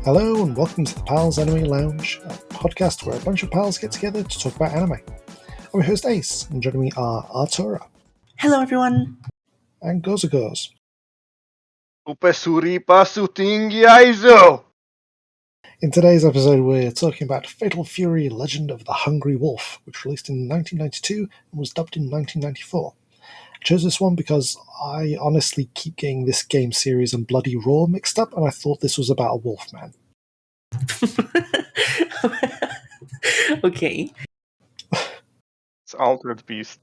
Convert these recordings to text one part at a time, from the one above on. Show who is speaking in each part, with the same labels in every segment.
Speaker 1: Hello and welcome to the Pals Anime Lounge, a podcast where a bunch of pals get together to talk about anime. I'm your host Ace, and joining me are Artura
Speaker 2: Hello, everyone.
Speaker 1: and Gorzagorz.
Speaker 3: Upesuripa sutingi aizo!
Speaker 1: In today's episode, we're talking about Fatal Fury: Legend of the Hungry Wolf, which released in 1992 and was dubbed in 1994. I chose this one because I honestly keep getting this game series and Bloody Roar mixed up, and I thought this was about a wolf man.
Speaker 2: Okay.
Speaker 3: It's Altered Beast.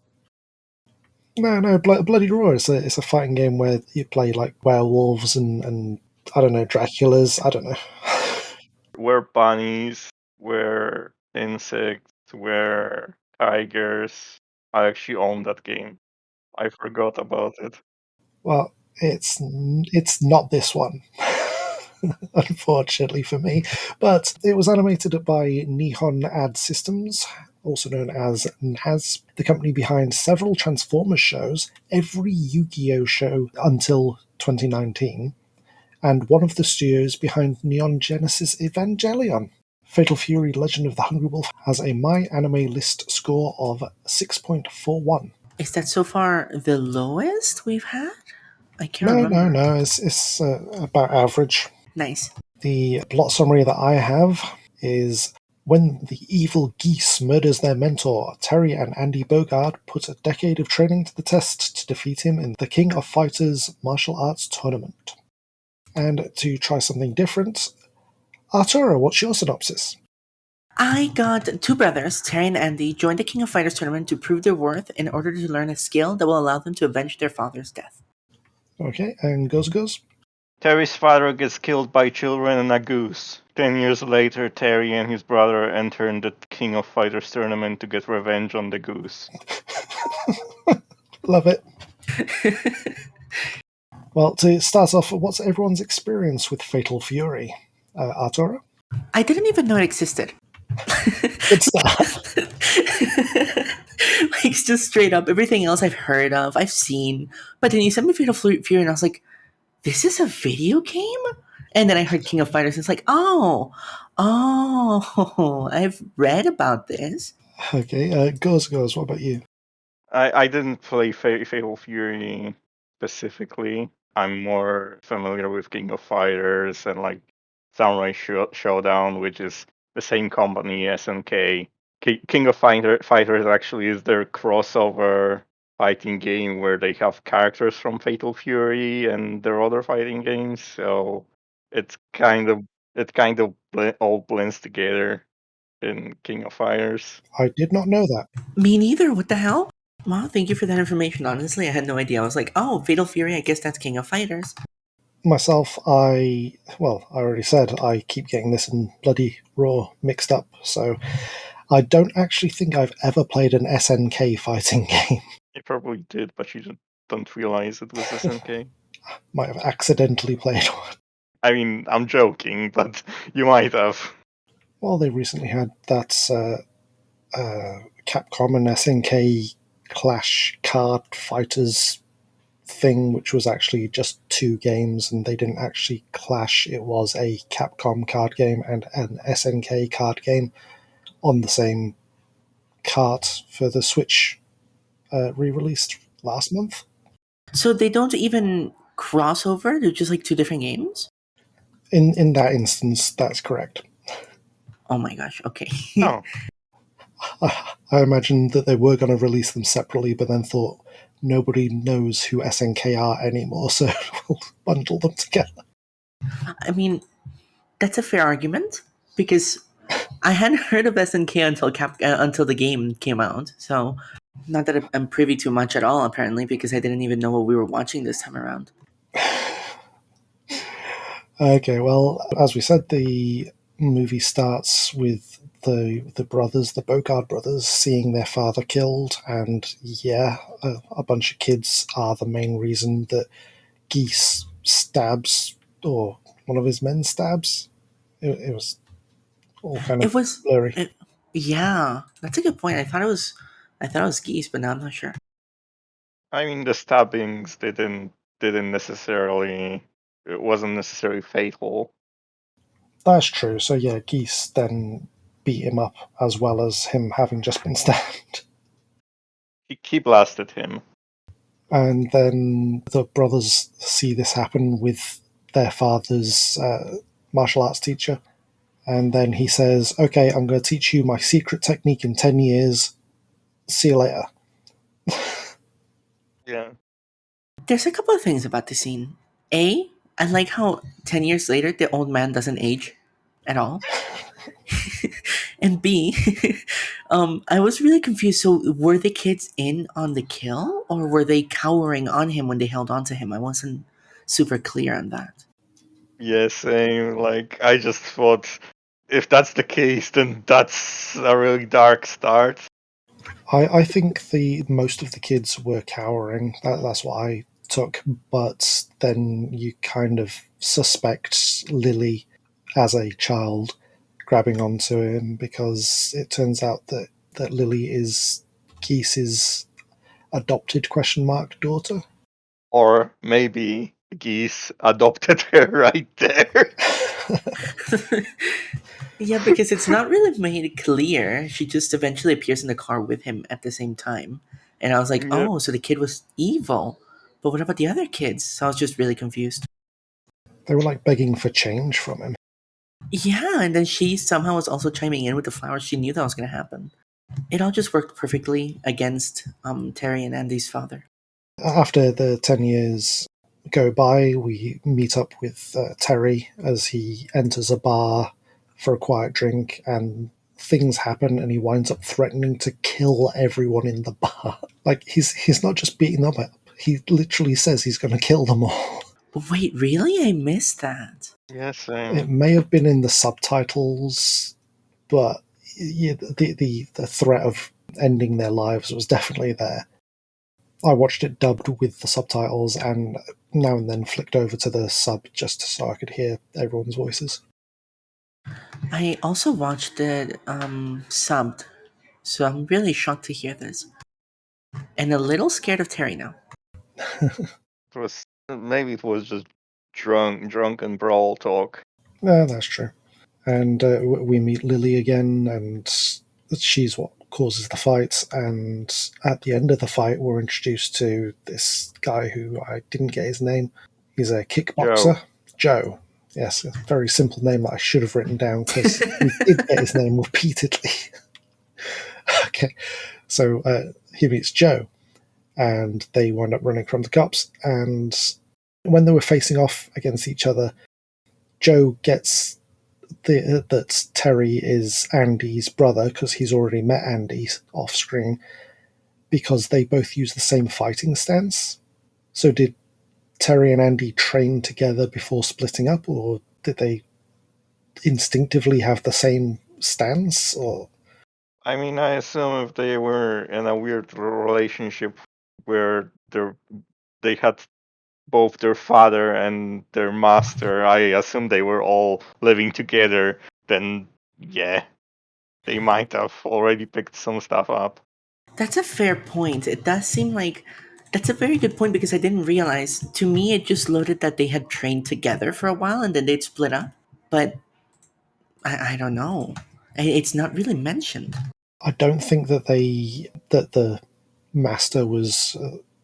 Speaker 1: No, Bloody Roar is a fighting game where you play like werewolves and I don't know, Draculas, I don't know.
Speaker 3: We're bunnies, we're insects, we're tigers. I actually own that game. I forgot about it.
Speaker 1: Well, it's not this one, unfortunately for me. But it was animated by Nihon Ad Systems, also known as NAS, the company behind several Transformers shows, every Yu-Gi-Oh show until 2019, and one of the studios behind Neon Genesis Evangelion. Fatal Fury: Legend of the Hungry Wolf has a My Anime List score of 6.41.
Speaker 2: Is that so far the lowest we've had? I can't remember.
Speaker 1: No. It's about average.
Speaker 2: Nice.
Speaker 1: The plot summary that I have is when the evil geese murders their mentor, Terry and Andy Bogard put a decade of training to the test to defeat him in the King of Fighters martial arts tournament. And to try something different, Arturo, what's your synopsis?
Speaker 2: I got two brothers, Terry and Andy, joined the King of Fighters tournament to prove their worth in order to learn a skill that will allow them to avenge their father's death.
Speaker 1: Okay, and Goes.
Speaker 3: Terry's father gets killed by children and a goose. 10 years later, Terry and his brother enter the King of Fighters tournament to get revenge on the goose.
Speaker 1: Love it. Well, to start off, what's everyone's experience with Fatal Fury? Arturo?
Speaker 2: I didn't even know it existed.
Speaker 1: Good stuff.
Speaker 2: Like, just straight up, everything else I've heard of, I've seen. But then you sent me Fatal Fury, and I was like, this is a video game? And then I heard King of Fighters, and it's like, oh, I've read about this.
Speaker 1: Okay, Goes, what about you?
Speaker 3: I didn't play Fatal Fury specifically. I'm more familiar with King of Fighters and like Samurai Showdown, which is the same company, SNK. King of Fighters actually is their crossover fighting game where they have characters from Fatal Fury and their other fighting games. So it's kind of all blends together in King of Fighters.
Speaker 1: I did not know that.
Speaker 2: Me neither. What the hell? Wow, thank you for that information. Honestly, I had no idea. I was like, oh, Fatal Fury, I guess that's King of Fighters.
Speaker 1: Myself, I already said I keep getting this and Bloody Raw mixed up, so I don't actually think I've ever played an SNK fighting game.
Speaker 3: You probably did, but you don't realize it was SNK.
Speaker 1: Might have accidentally played one.
Speaker 3: I mean, I'm joking, but you might have.
Speaker 1: Well, they recently had that Capcom and SNK Clash Card Fighters thing, which was actually just two games, and they didn't actually clash. It was a Capcom card game and an SNK card game on the same cart for the Switch, re-released last month.
Speaker 2: So they don't even cross over? They're just like two different games?
Speaker 1: In that instance, that's correct.
Speaker 2: Oh my gosh, okay.
Speaker 3: Oh,
Speaker 1: I imagined that they were going to release them separately, but then thought nobody knows who SNK are anymore, so we'll bundle them together.
Speaker 2: I mean, that's a fair argument because I hadn't heard of SNK until the game came out. So, not that I'm privy to much at all, apparently, because I didn't even know what we were watching this time around.
Speaker 1: Okay, well, as we said, the movie starts with the brothers, the Bogard brothers, seeing their father killed, and a bunch of kids are the main reason that Geese stabs, or one of his men stabs. It was all kind of blurry.
Speaker 2: Yeah, that's a good point. I thought it was geese, but now I'm not sure.
Speaker 3: I mean, the stabbings didn't necessarily. It wasn't necessarily fatal.
Speaker 1: That's true. So yeah, Geese then beat him up as well as him having just been stabbed.
Speaker 3: He blasted him.
Speaker 1: And then the brothers see this happen with their father's martial arts teacher. And then he says, okay, I'm going to teach you my secret technique in 10 years. See you later.
Speaker 3: Yeah.
Speaker 2: There's a couple of things about the scene. A, I like how 10 years later the old man doesn't age at all. And B, I was really confused. So were the kids in on the kill or were they cowering on him when they held on to him? I wasn't super clear on that.
Speaker 3: Yeah, same. Like, I just thought, if that's the case, then that's a really dark start.
Speaker 1: I think most of the kids were cowering. That's what I took. But then you kind of suspect Lily as a child grabbing onto him because it turns out that Lily is Geese's adopted daughter.
Speaker 3: Or maybe Geese adopted her right there.
Speaker 2: Yeah, because it's not really made clear. She just eventually appears in the car with him at the same time. And I was like,
Speaker 3: Yeah.
Speaker 2: oh, so the kid was evil. But what about the other kids? So I was just really confused.
Speaker 1: They were like begging for change from him.
Speaker 2: Yeah, and then she somehow was also chiming in with the flowers. She knew that was going to happen. It all just worked perfectly against Terry and Andy's father.
Speaker 1: After the 10 years go by, we meet up with Terry as he enters a bar for a quiet drink, and things happen, and he winds up threatening to kill everyone in the bar. Like, he's not just beating them up, he literally says he's going to kill them all.
Speaker 2: Wait, really? I missed that.
Speaker 3: Yes,
Speaker 1: It may have been in the subtitles, but yeah, the threat of ending their lives was definitely there. I watched it dubbed with the subtitles and now and then flicked over to the sub just so I could hear everyone's voices.
Speaker 2: I also watched it subbed, so I'm really shocked to hear this. And a little scared of Terry now.
Speaker 3: it was maybe it was just drunken brawl talk.
Speaker 1: No, that's true. And we meet Lily again, and she's what causes the fight. And at the end of the fight, we're introduced to this guy who I didn't get his name. He's a kickboxer. Joe. Yes, a very simple name that I should have written down because we did get his name repeatedly. Okay, so he meets Joe, and they wind up running from the cops. And when they were facing off against each other, Joe gets that Terry is Andy's brother because he's already met Andy off screen because they both use the same fighting stance. So did Terry and Andy train together before splitting up, or did they instinctively have the same stance? Or
Speaker 3: I mean, I assume if they were in a weird relationship where they had both their father and their master, I assume they were all living together, then yeah, they might have already picked some stuff up.
Speaker 2: That's a fair point. It does seem like that's a very good point because I didn't realize. To me, it just loaded that they had trained together for a while and then they'd split up. But I don't know. It's not really mentioned.
Speaker 1: I don't think that the master was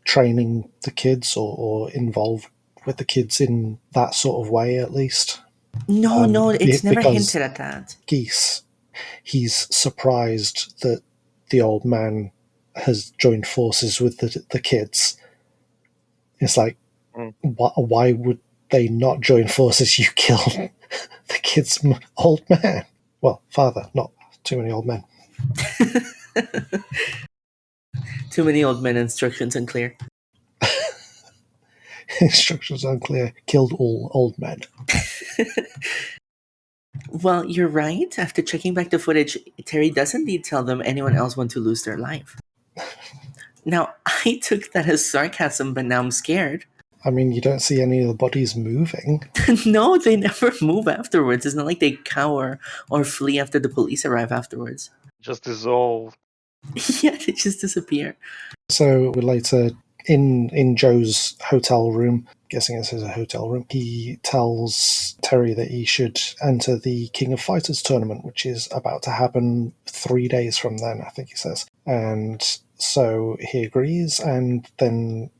Speaker 1: training the kids or involved with the kids in that sort of way, at least.
Speaker 2: No, it's never
Speaker 1: because
Speaker 2: hinted at that.
Speaker 1: Geese, he's surprised that the old man has joined forces with the kids. It's like, why would they not join forces? You killed the kid's old man. Well, father, not too many old men.
Speaker 2: Too many old men, instructions unclear.
Speaker 1: Instructions unclear. Killed all old men.
Speaker 2: Well, you're right. After checking back the footage, Terry does indeed tell them anyone else want to lose their life. Now, I took that as sarcasm, but now I'm scared.
Speaker 1: I mean, you don't see any of the bodies moving.
Speaker 2: No, they never move afterwards. It's not like they cower or flee after the police arrive afterwards.
Speaker 3: Just dissolve.
Speaker 2: Yeah, they just disappear.
Speaker 1: So we later In Joe's hotel room, guessing this is a hotel room, he tells Terry that he should enter the King of Fighters tournament, which is about to happen 3 days from then, I think he says. And so he agrees, and then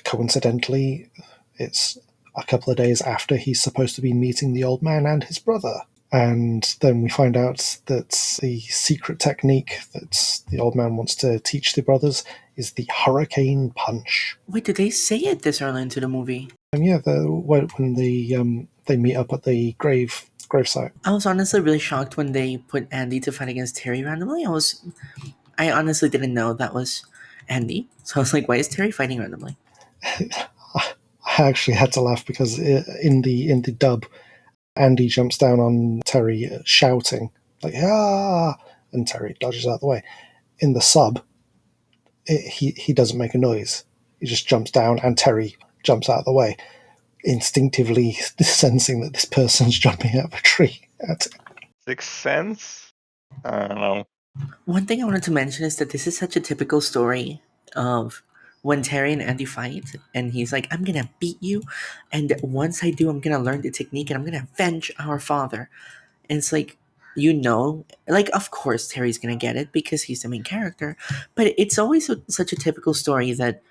Speaker 1: coincidentally, it's a couple of days after he's supposed to be meeting the old man and his brother. And then we find out that the secret technique that the old man wants to teach the brothers is the Hurricane Punch.
Speaker 2: Wait, did they say it this early into the movie?
Speaker 1: And yeah, when they meet up at the gravesite.
Speaker 2: I was honestly really shocked when they put Andy to fight against Terry randomly. I honestly didn't know that was Andy. So I was like, why is Terry fighting randomly?
Speaker 1: I actually had to laugh because in the dub, Andy jumps down on Terry shouting like "ah," and Terry dodges out of the way. In the sub, he doesn't make a noise. He just jumps down, and Terry jumps out of the way, instinctively sensing that this person's jumping out of a tree.
Speaker 3: Sixth Sense? I don't know.
Speaker 2: One thing I wanted to mention is that this is such a typical story of when Terry and Andy fight, and he's like, I'm gonna beat you, and once I do, I'm gonna learn the technique, and I'm gonna avenge our father. And it's like, like, of course Terry's gonna get it because he's the main character, but it's always such a typical story that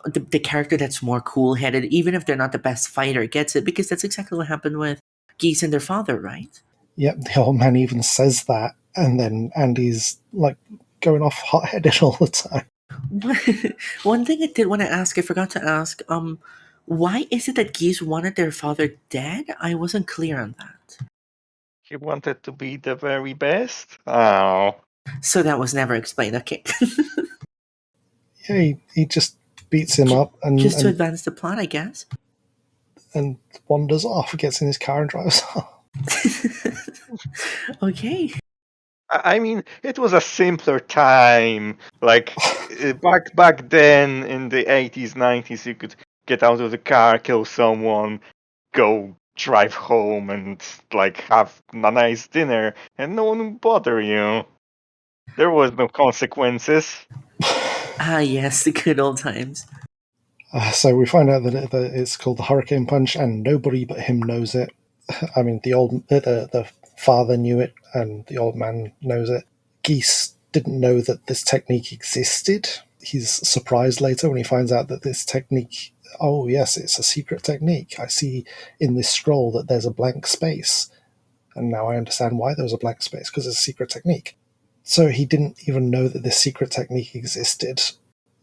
Speaker 2: the character that's more cool-headed, even if they're not the best fighter, gets it, because that's exactly what happened with Geese and their father, right?
Speaker 1: Yep, the old man even says that, and then Andy's like going off hot-headed all the time.
Speaker 2: One thing I did want to ask, I forgot to ask, why is it that Geese wanted their father dead? I wasn't clear on that.
Speaker 3: He wanted to be the very best? Oh.
Speaker 2: So that was never explained, okay.
Speaker 1: Yeah, he just beats him up
Speaker 2: Just to advance the plot, I guess.
Speaker 1: and wanders off, gets in his car and drives off.
Speaker 2: Okay.
Speaker 3: I mean, it was a simpler time. Like back then in the 80s, 90s, you could get out of the car, kill someone, go drive home, and like have a nice dinner, and no one would bother you. There was no consequences.
Speaker 2: Ah, yes, the good old times.
Speaker 1: So we find out that it's called the Hurricane Punch, and nobody but him knows it. I mean, the father knew it, and the old man knows it. Geese didn't know that this technique existed. He's surprised later when he finds out that this technique, oh yes, it's a secret technique. I see in this scroll that there's a blank space, and now I understand why there was a blank space, because it's a secret technique. So he didn't even know that this secret technique existed.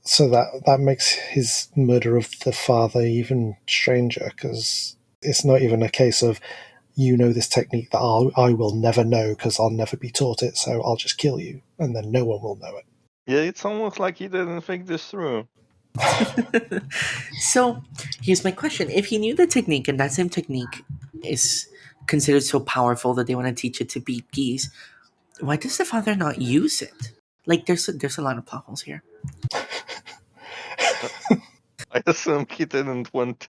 Speaker 1: So that makes his murder of the father even stranger, because it's not even a case of, you know, this technique that I will never know because I'll never be taught it, so I'll just kill you, and then no one will know it.
Speaker 3: Yeah, it's almost like he didn't think this through.
Speaker 2: So, here's my question. If he knew the technique, and that same technique is considered so powerful that they want to teach it to beat Geese, why does the father not use it? Like, there's a lot of plot holes here.
Speaker 3: I assume he didn't want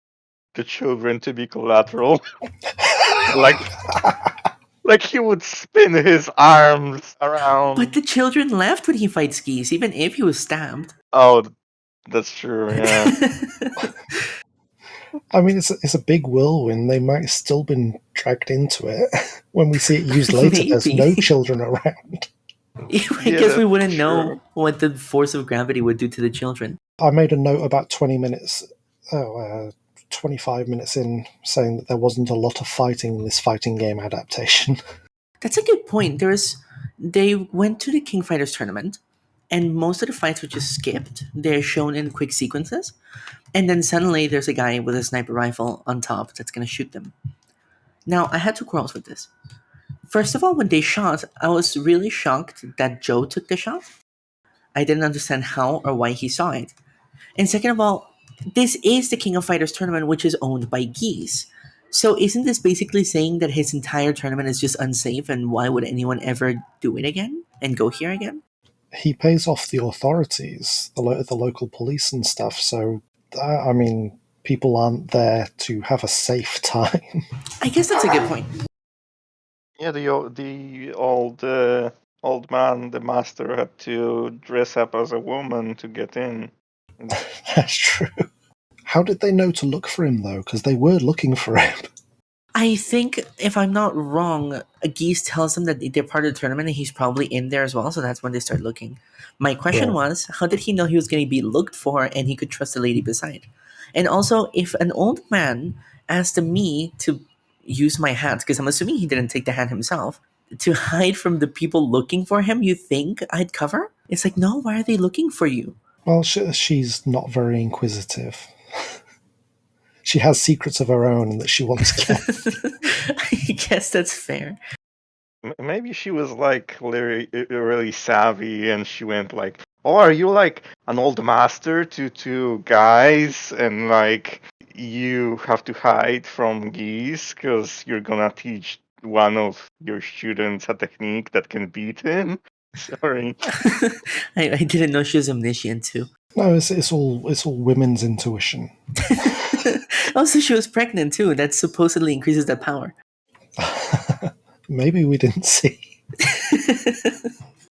Speaker 3: the children to be collateral. like he would spin his arms around.
Speaker 2: But the children left when he fights Geese, even if he was stabbed.
Speaker 3: Oh, that's true, yeah.
Speaker 1: I mean, it's a big whirlwind. They might have still been dragged into it. When we see it used later, there's
Speaker 2: Maybe.
Speaker 1: no children around.
Speaker 2: I guess we wouldn't know what the force of gravity would do to the children.
Speaker 1: I made a note about 25 minutes in, saying that there wasn't a lot of fighting in this fighting game adaptation.
Speaker 2: That's a good point. They went to the King Fighters tournament, and most of the fights were just skipped. They're shown in quick sequences, and then suddenly there's a guy with a sniper rifle on top that's gonna shoot them. Now, I had two quarrels with this. First of all, when they shot, I was really shocked that Joe took the shot. I didn't understand how or why he saw it. And second of all, this is the King of Fighters tournament, which is owned by Geese. So isn't this basically saying that his entire tournament is just unsafe, and why would anyone ever do it again and go here again?
Speaker 1: He pays off the authorities, the local police and stuff, so, I mean, people aren't there to have a safe time.
Speaker 2: I guess that's a good point.
Speaker 3: Yeah, the old man, the master, had to dress up as a woman to get in.
Speaker 1: That's true. How did they know to look for him, though? Because they were looking for him.
Speaker 2: I think, if I'm not wrong, Geese tells them that they're part of the tournament and he's probably in there as well, so that's when they start looking. My question
Speaker 1: Right.
Speaker 2: was, how did he know he was going to be looked for and he could trust the lady beside? And also, if an old man asked me to use my hat, because I'm assuming he didn't take the hat himself, to hide from the people looking for him, you think I'd cover? It's like, no, why are they looking for you?
Speaker 1: Well, she's not very inquisitive. She has secrets of her own that she wants kept.
Speaker 2: I guess that's fair.
Speaker 3: Maybe she was like really savvy, and she went like, "Oh, are you like an old master to guys, and like you have to hide from geese because you're gonna teach one of your students a technique that can beat him." Sorry.
Speaker 2: I didn't know she was omniscient too.
Speaker 1: No, it's all women's intuition.
Speaker 2: Also, she was pregnant too. That supposedly increases their power.
Speaker 1: Maybe we didn't see.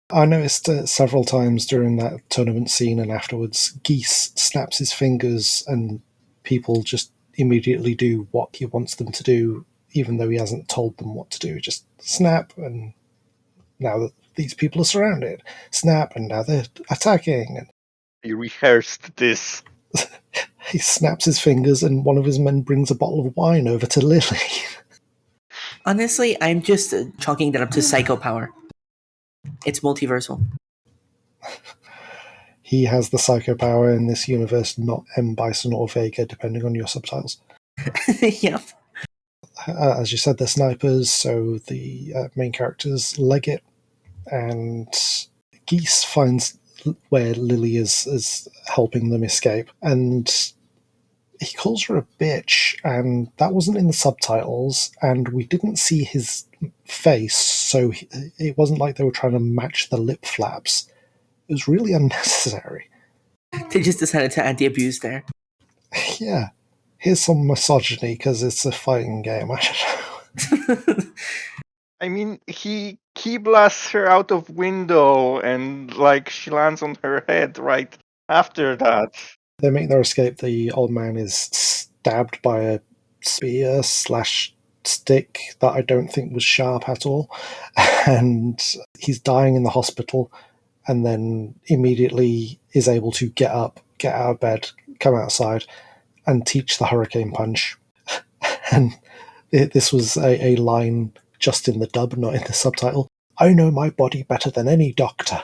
Speaker 1: I noticed several times during that tournament scene and afterwards, Geese snaps his fingers and people just immediately do what he wants them to do, even though he hasn't told them what to do. Just snap, and now that these people are surrounded, snap, and now they're attacking. And
Speaker 3: You rehearsed this.
Speaker 1: he snaps his fingers, and one of his men brings a bottle of wine over to Lily.
Speaker 2: Honestly, I'm just chalking that up to psycho power. It's multiversal.
Speaker 1: He has the psycho power in this universe, not M. Bison or Vega, depending on your subtitles.
Speaker 2: Yep.
Speaker 1: As you said, they're snipers, so the main characters leg it, and Geese finds where Lily is helping them escape, and he calls her a bitch, and that wasn't in the subtitles, and we didn't see his face, so it wasn't like they were trying to match the lip flaps. It was really unnecessary.
Speaker 2: They just decided to add the abuse there.
Speaker 1: Yeah, here's some misogyny because it's a fighting game. I don't know.
Speaker 3: I mean, he blasts her out of window, and like she lands on her head right after that.
Speaker 1: They make their escape. The old man is stabbed by a spear slash stick that I don't think was sharp at all, and he's dying in the hospital, and then immediately is able to get up, get out of bed, come outside, and teach the hurricane punch. And this was a line just in the dub, not in the subtitle. I know my body better than any doctor.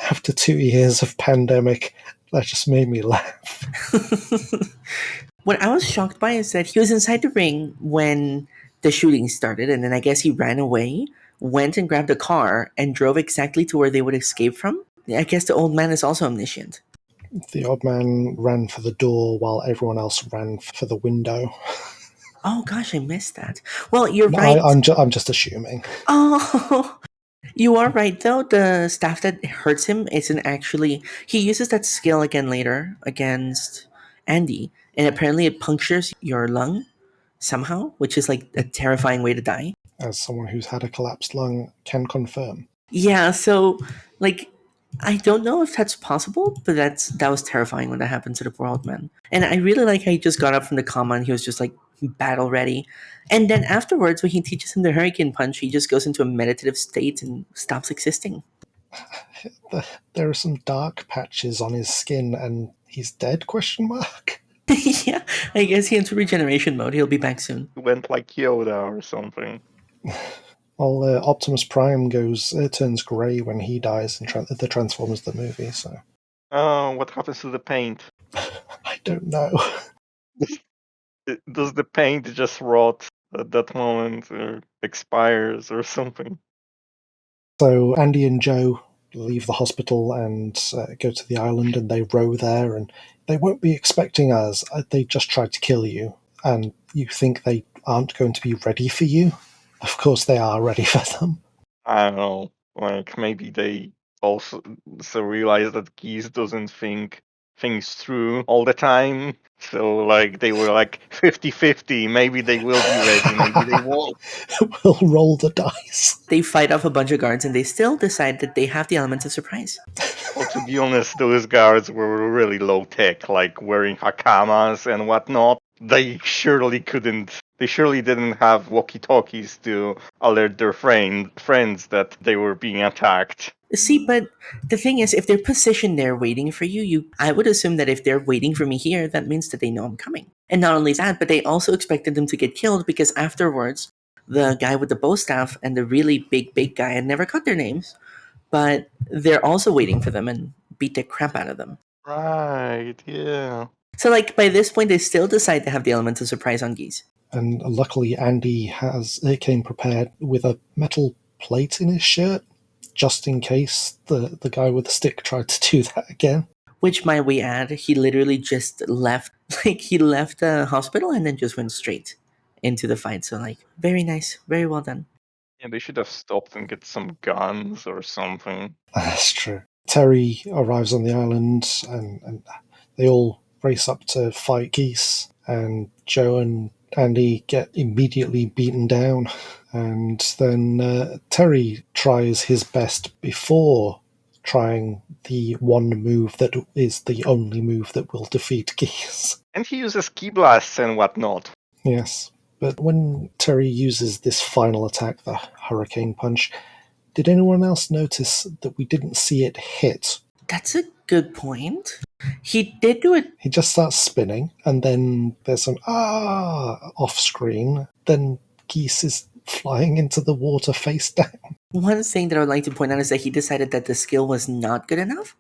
Speaker 1: After 2 years of pandemic, that just made me laugh.
Speaker 2: What I was shocked by is that he was inside the ring when the shooting started, and then I guess he ran away, went and grabbed a car, and drove exactly to where they would escape from. I guess the old man is also omniscient.
Speaker 1: The old man ran for the door while everyone else ran for the window.
Speaker 2: Oh gosh, I missed that. Well, you're right.
Speaker 1: I'm just assuming.
Speaker 2: Oh, you are right though. The staff that hurts him isn't actually. He uses that skill again later against Andy, and apparently it punctures your lung somehow, which is like a terrifying way to die.
Speaker 1: As someone who's had a collapsed lung can confirm.
Speaker 2: Yeah, so like I don't know if that's possible, but that was terrifying when that happened to the poor old man. And I really like how he just got up from the coma and he was just like battle ready. And then afterwards, when he teaches him the hurricane punch, he just goes into a meditative state and stops existing.
Speaker 1: There are some dark patches on his skin, and he's dead? Question mark.
Speaker 2: Yeah, I guess he into regeneration mode. He'll be back soon.
Speaker 3: He went like Yoda or something.
Speaker 1: Well, Optimus Prime turns grey when he dies in the Transformers the movie. So
Speaker 3: Oh, what happens to the paint?
Speaker 1: I don't know.
Speaker 3: Does the paint just rot at that moment, or expires, or something?
Speaker 1: So Andy and Joe leave the hospital and go to the island, and they row there, and they won't be expecting us. They just tried to kill you, and you think they aren't going to be ready for you. Of course they are ready for them.
Speaker 3: I don't know. Like maybe they also realize that Geese doesn't think things through all the time. So, like, they were like 50-50. Maybe they will be ready, maybe they won't.
Speaker 1: We'll roll the dice.
Speaker 2: They fight off a bunch of guards and they still decide that they have the element of surprise.
Speaker 3: Well, to be honest, those guards were really low tech, like wearing hakamas and whatnot. They surely couldn't. They surely didn't have walkie-talkies to alert their friends that they were being attacked.
Speaker 2: See, but the thing is, if they're positioned there waiting for you, I would assume that if they're waiting for me here, that means that they know I'm coming. And not only that, but they also expected them to get killed because afterwards, the guy with the bow staff and the really big guy, I never caught their names, but they're also waiting for them and beat the crap out of them.
Speaker 3: Right, yeah.
Speaker 2: So, like, by this point, they still decide to have the element of surprise on Geese.
Speaker 1: And luckily, Andy came prepared with a metal plate in his shirt, just in case the guy with the stick tried to do that again.
Speaker 2: Which, might we add, he literally just left, he left the hospital and then just went straight into the fight. So, like, very nice, very well done.
Speaker 3: Yeah, they should have stopped and get some guns or something.
Speaker 1: That's true. Terry arrives on the island, and they all race up to fight Geese, and Joe and Andy get immediately beaten down. And then Terry tries his best before trying the one move that is the only move that will defeat Geese.
Speaker 3: And he uses key blasts and whatnot.
Speaker 1: Yes, but when Terry uses this final attack, the Hurricane Punch, did anyone else notice that we didn't see it hit?
Speaker 2: That's a good point. He did do it.
Speaker 1: He just starts spinning, and then there's some off screen. Then Geese is flying into the water face down.
Speaker 2: One thing that I would like to point out is that he decided that the skill was not good enough,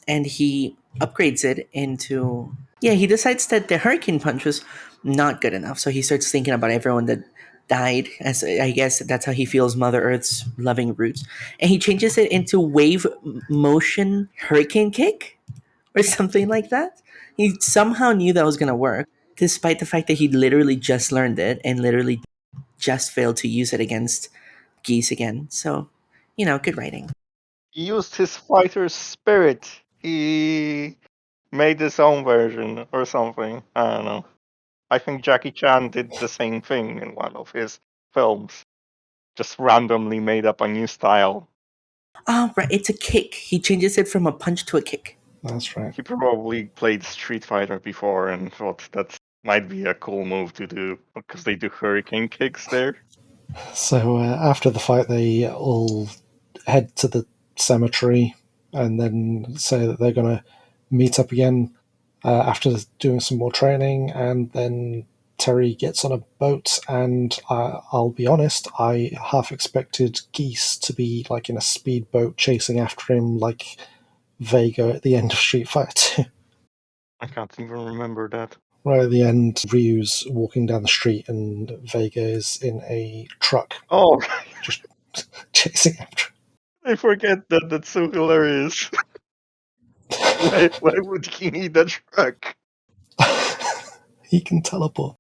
Speaker 2: and he upgrades it into. Yeah, he decides that the Hurricane Punch was not good enough, so he starts thinking about everyone that died, as I guess that's how he feels Mother Earth's loving roots, and he changes it into Wave Motion Hurricane Kick or something like that. He somehow knew that was going to work, despite the fact that he literally just learned it and literally just failed to use it against Geese again. So, good writing.
Speaker 3: He used his fighter's spirit. He made his own version or something. I don't know. I think Jackie Chan did the same thing in one of his films. Just randomly made up a new style.
Speaker 2: Oh, right. It's a kick. He changes it from a punch to a kick.
Speaker 1: That's right.
Speaker 3: He probably played Street Fighter before and thought that might be a cool move to do because they do hurricane kicks there.
Speaker 1: So after the fight, they all head to the cemetery and then say that they're going to meet up again after doing some more training. And then Terry gets on a boat, and I'll be honest, I half expected Geese to be like in a speedboat chasing after him like Vega at the end of Street Fighter 2.
Speaker 3: I can't even remember that.
Speaker 1: Right at the end, Ryu's walking down the street and Vega is in a truck.
Speaker 3: Oh,
Speaker 1: just chasing after him.
Speaker 3: I forget that. That's so hilarious. Why would he need a truck?
Speaker 1: He can teleport.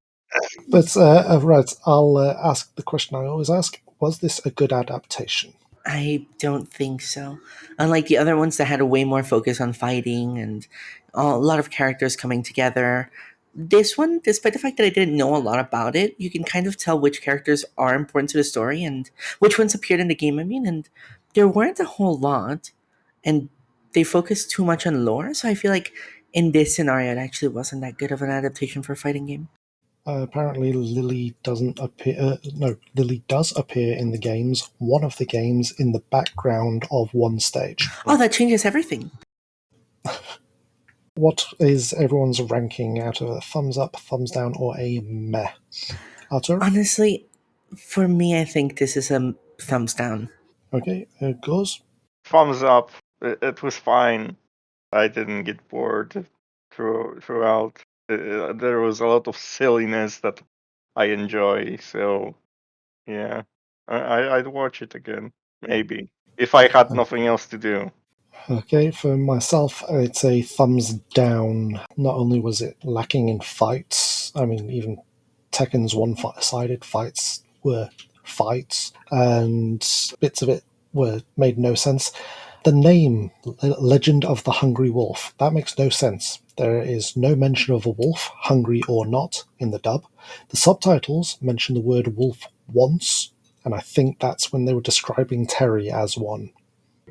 Speaker 1: But, right, I'll ask the question I always ask. Was this a good adaptation?
Speaker 2: I don't think so. Unlike the other ones that had a way more focus on fighting and a lot of characters coming together, this one, despite the fact that I didn't know a lot about it, you can kind of tell which characters are important to the story and which ones appeared in the game. And there weren't a whole lot, and they focused too much on lore, so I feel like in this scenario, it actually wasn't that good of an adaptation for a fighting game.
Speaker 1: Apparently, Lily doesn't appear. No, Lily does appear in the games. One of the games in the background of one stage.
Speaker 2: Oh, that changes everything.
Speaker 1: What is everyone's ranking out of a thumbs up, thumbs down, or a meh? Artur?
Speaker 2: Honestly, for me, I think this is a thumbs down.
Speaker 1: Okay, Goz?
Speaker 3: Thumbs up. It was fine. I didn't get bored throughout. There was a lot of silliness that I enjoy. So, yeah, I'd watch it again, maybe, if I had nothing else to do.
Speaker 1: Okay, for myself, it's a thumbs down. Not only was it lacking in fights, I mean, even Tekken's one-sided fights were fights, and bits of it made no sense. The name, Legend of the Hungry Wolf, that makes no sense. There is no mention of a wolf, hungry or not, in the dub. The subtitles mention the word wolf once, and I think that's when they were describing Terry as one.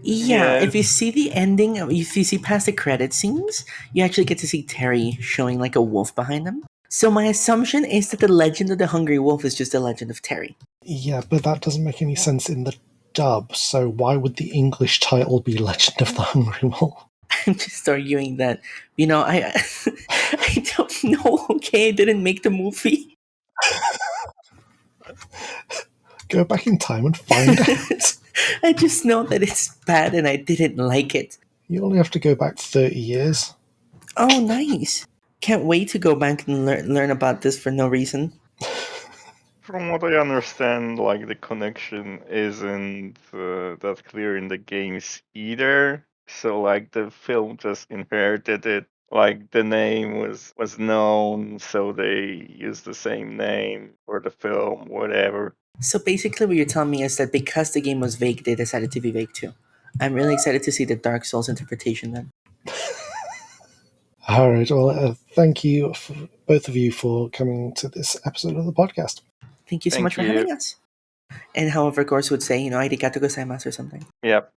Speaker 2: Yeah,
Speaker 3: Yeah.
Speaker 2: if you see the ending, if you see past the credit scenes, you actually get to see Terry showing like a wolf behind him. So my assumption is that the Legend of the Hungry Wolf is just the Legend of Terry.
Speaker 1: Yeah, but that doesn't make any sense in the dub, so why would the English title be Legend of the Hungry Wolf?
Speaker 2: I'm just arguing that, I I don't know. Okay, I didn't make the movie.
Speaker 1: Go back in time and find out.
Speaker 2: I just know that it's bad and I didn't like it.
Speaker 1: You only have to go back 30 years.
Speaker 2: Oh, nice. Can't wait to go back and learn about this for no reason.
Speaker 3: From what I understand, like the connection isn't that clear in the games either. So like the film just inherited it. Like the name was known, so they used the same name for the film, whatever.
Speaker 2: So basically, what you're telling me is that because the game was vague, they decided to be vague too. I'm really excited to see the Dark Souls interpretation then.
Speaker 1: All right, well, thank you, both of you, for coming to this episode of the podcast.
Speaker 2: Thank you so
Speaker 3: Thank
Speaker 2: much for
Speaker 3: you.
Speaker 2: having us. And however, Gorse would say, arigato gozaimasu or something.
Speaker 3: Yep.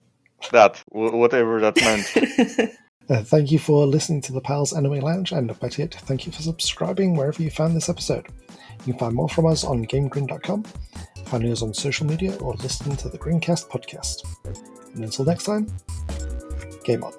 Speaker 3: That, whatever that meant.
Speaker 1: Thank you for listening to the Pals Anime Lounge, and better yet, thank you for subscribing wherever you found this episode. You can find more from us on GameGrin.com, finding us on social media, or listening to the Grincast podcast. And until next time, game on.